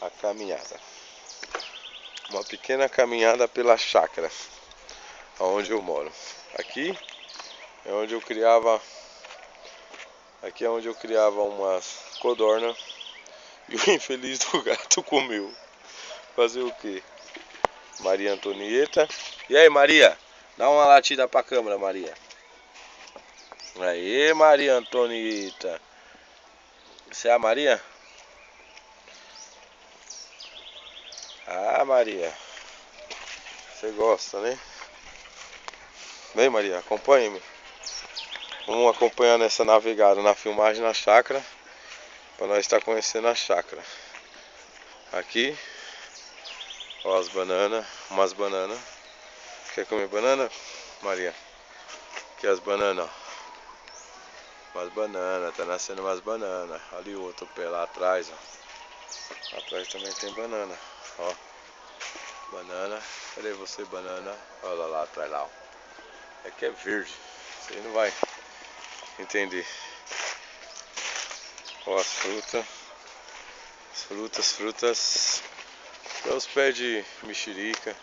A caminhada. Uma pequena caminhada pela chácara onde eu moro. Aqui é onde eu criava umas codornas e o infeliz do gato comeu. Fazer o quê? Maria Antonieta. E aí, Maria? Dá uma latida pra câmera, Maria. Aí, Maria Antonieta. Você é a Maria? Ah, Maria. Você gosta, né? Vem, Maria, acompanhe-me. Vamos acompanhar nessa navegada na filmagem na chácara, para nós estar conhecendo a chácara. Aqui, ó, as bananas, umas bananas. Quer comer banana, Maria? Aqui as bananas, ó. Umas bananas, tá nascendo umas bananas. Ali o outro pé lá atrás, ó. Atrás também tem banana, ó. Banana, cadê você, banana? Olha lá atrás lá, ó. É que é verde, você não vai entender. Ó, as frutas. Até os pés de mexerica.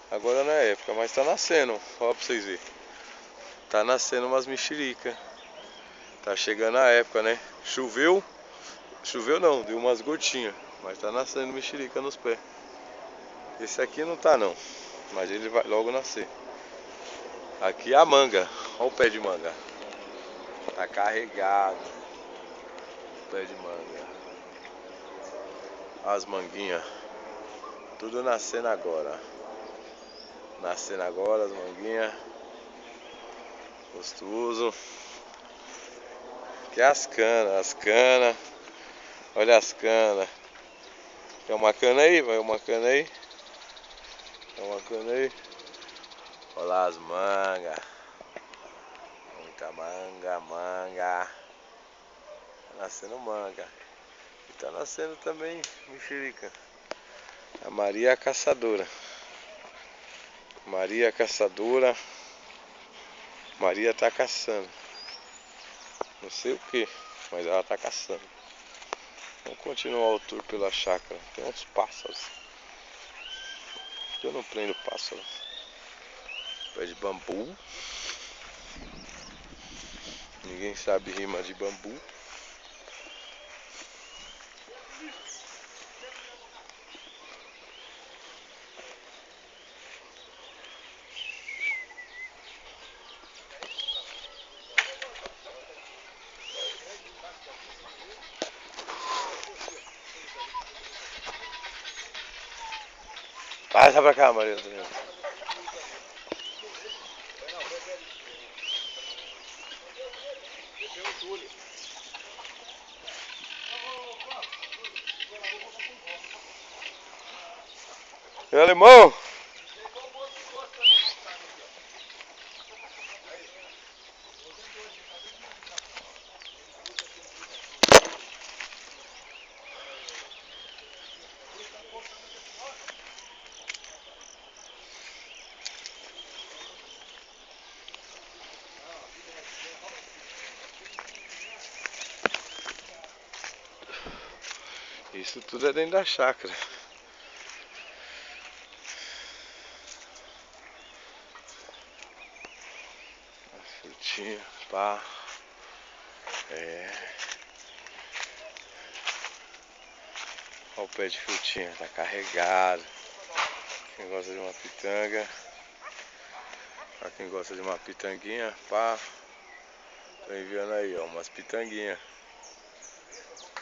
Agora não é época, mas tá nascendo. Ó, pra vocês verem. Tá nascendo umas mexerica. Tá chegando a época, né? Choveu não, deu umas gotinhas. Mas tá nascendo mexerica nos pés. Esse aqui não tá não, mas ele vai logo nascer. Aqui é a manga. Ó o pé de manga. Tá carregado. O pé de manga. As manguinhas. Tudo nascendo agora. Nascendo agora as manguinhas. Gostoso. Aqui é as canas. Olha as canas. Tem uma cana aí? Vai uma cana aí? Tem uma cana aí? Olha lá as mangas. Muita manga. Tá nascendo manga. E tá nascendo também mexerica. A Maria Caçadora. Maria tá caçando. Não sei o que, mas ela tá caçando. Vamos continuar o tour pela chácara. Tem uns pássaros. Eu não prendo pássaro. Pé de bambu. Ninguém sabe rima de bambu. Passa pra cá, Maria. Meu alemão! Isso tudo é dentro da chácara. Frutinha, pá. Olha o pé de frutinha, tá carregado. Quem gosta de uma pitanga. Pra quem gosta de uma pitanguinha, pá. Tô enviando aí, ó, umas pitanguinhas.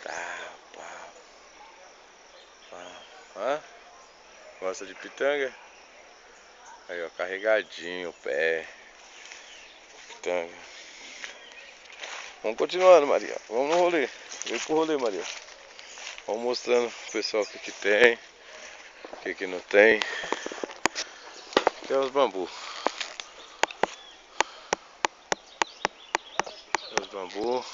Tá, pá. Hã? Gosta de pitanga? Aí, ó, carregadinho o pé. Pitanga. Vamos continuando, Maria. Vamos no rolê. Vem pro rolê, Maria. Vamos mostrando pro pessoal o que tem, o que não tem. Aqui é os bambu. Aqui é os bambu.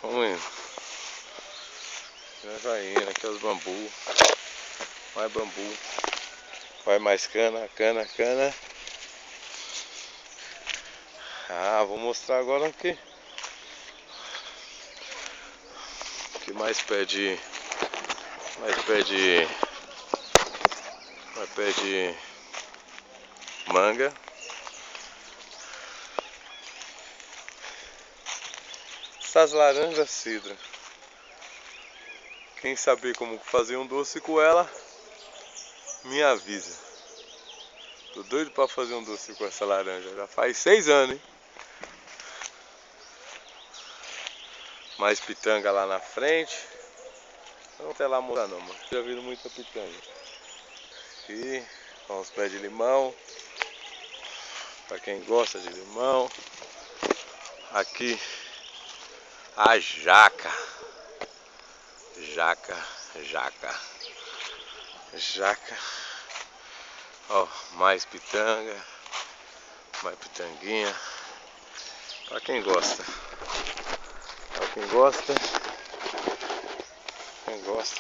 Vamos indo. Vai indo, aqui é os bambu. Mais bambu. Vai mais cana, cana, cana. Ah, vou mostrar agora aqui. Que mais pede. Mais pede manga. Essas laranjas cidra. Quem saber como fazer um doce com ela, me avisa. Tô doido pra fazer um doce com essa laranja. Já faz 6 anos, hein? Mais pitanga lá na frente. Não vou até lá mostrar não, mano. Já viram muita pitanga. Aqui, com os pés de limão. Pra quem gosta de limão. Aqui, a jaca. Jaca. Ó, mais pitanga. Mais pitanguinha. Pra quem gosta. Pra quem gosta.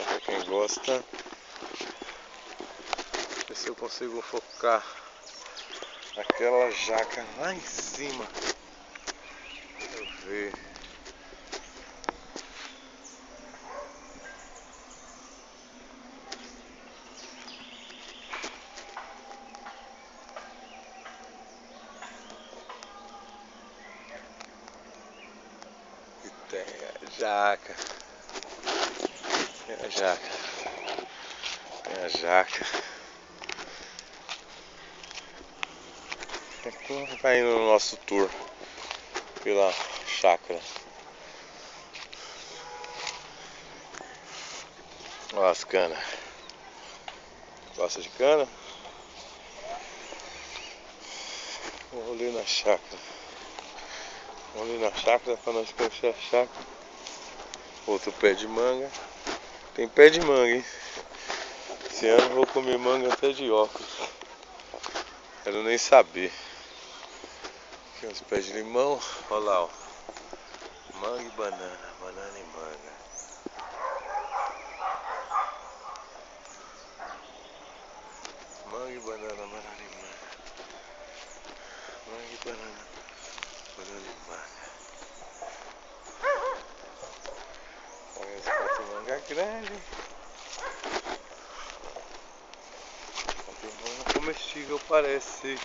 Pra quem gosta. Ver se eu consigo focar aquela jaca lá em cima. Deixa eu ver. E tem a jaca. Tem a jaca. Aqui vai indo no nosso tour pela chácara. Olha as canas. Gosta de cana? Vamos ali na chácara. Vamos ali na chácara para nós conhecer a chácara. Outro pé de manga. Tem pé de manga, hein? Esse ano eu vou comer manga até de óculos. Quero nem saber. Aqui uns pés de limão. Olha lá, ó. Manga e banana. Banana e manga. Manga e banana, banana e manga. Manga e banana, banana e manga. Olha esse pé de manga grande. Pé de manga comestível parece.